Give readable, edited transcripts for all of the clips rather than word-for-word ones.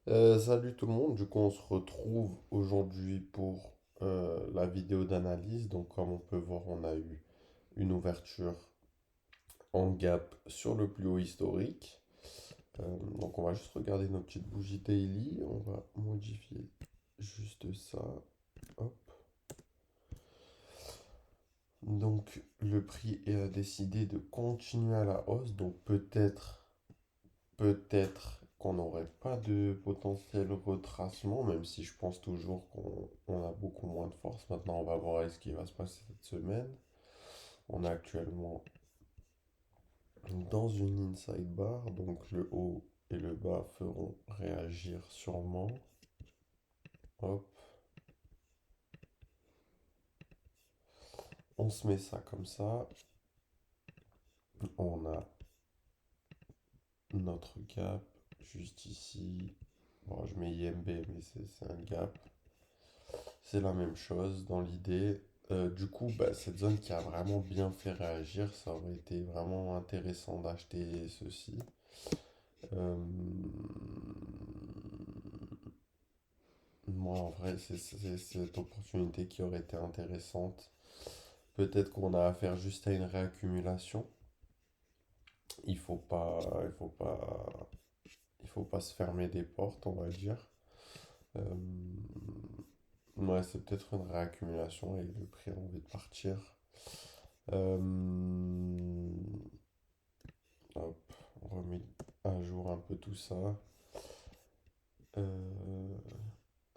Salut tout le monde, du coup on se retrouve aujourd'hui pour la vidéo d'analyse. Donc comme on peut voir, on a eu une ouverture en gap sur le plus haut historique. Donc on va juste regarder nos petites bougies daily, on va modifier juste ça. Hop. Donc le prix a décidé de continuer à la hausse, donc peut-être qu'on n'aurait pas de potentiel retracement, même si je pense toujours qu'on a beaucoup moins de force. Maintenant, on va voir ce qui va se passer cette semaine. On est actuellement dans une inside bar, donc le haut et le bas feront réagir sûrement. Hop, on se met ça comme ça. On a notre gap juste ici. Bon, je mets IMB, mais c'est un gap. C'est la même chose dans l'idée. Du coup, bah, cette zone qui a vraiment bien fait réagir, ça aurait été vraiment intéressant d'acheter ceci. Euh, Moi, en vrai, c'est cette opportunité qui aurait été intéressante. Peut-être qu'on a affaire juste à une réaccumulation. Il faut pas, il faut pas se fermer des portes, on va dire. Euh, ouais, c'est peut-être une réaccumulation et le prix a envie de partir. Euh, Hop, on remet à jour un peu tout ça. Euh,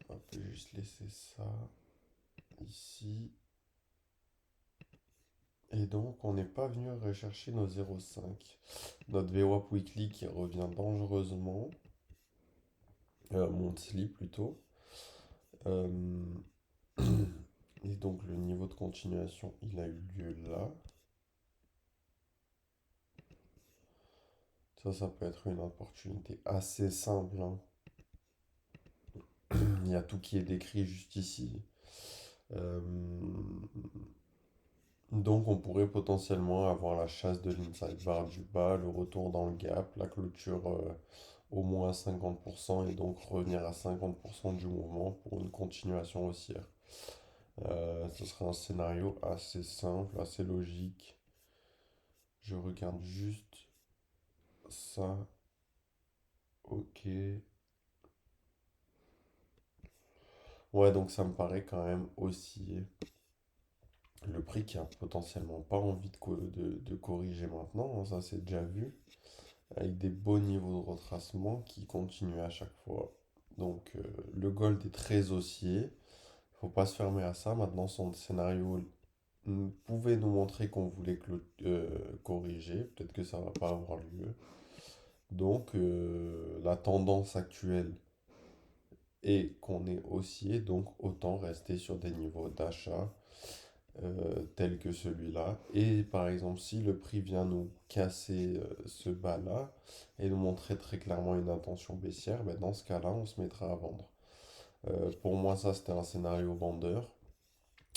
on peut juste laisser ça ici. Et donc, on n'est pas venu rechercher nos 0,5. Notre VWAP Weekly qui revient dangereusement. Monthly plutôt. Euh, et donc, le niveau de continuation, il a eu lieu là. Ça peut être une opportunité assez simple, hein. Il y a tout qui est décrit juste ici. Euh, Donc on pourrait potentiellement avoir la chasse de l'inside bar du bas, le retour dans le gap, la clôture au moins à 50% et donc revenir à 50% du mouvement pour une continuation haussière. Ce serait un scénario assez simple, assez logique. Je regarde juste ça. Ok. Ouais, donc ça me paraît quand même aussi le prix qui a potentiellement pas envie de corriger maintenant, hein, ça c'est déjà vu, avec des beaux niveaux de retracement qui continuent à chaque fois. Donc le gold est très haussier, faut pas se fermer à ça. Maintenant, son scénario pouvait nous montrer qu'on voulait corriger, peut-être que ça va pas avoir lieu. Donc la tendance actuelle est qu'on est haussier, donc autant rester sur des niveaux d'achat tel que celui-là. Et par exemple, si le prix vient nous casser ce bas-là et nous montrer très clairement une intention baissière, ben dans ce cas-là, on se mettra à vendre. Pour moi, ça, c'était un scénario vendeur.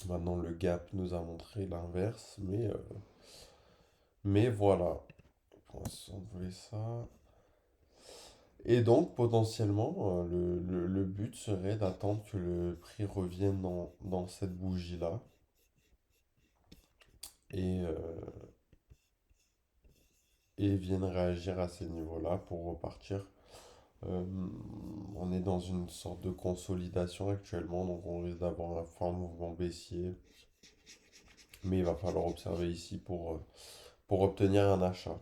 Maintenant, le gap nous a montré l'inverse, mais voilà. On va s'enlever ça. Et donc, potentiellement, le but serait d'attendre que le prix revienne dans cette bougie-là. Et, et viennent réagir à ces niveaux-là pour repartir. Euh, on est dans une sorte de consolidation actuellement, donc on risque d'avoir un fort mouvement baissier, mais il va falloir observer ici pour obtenir un achat.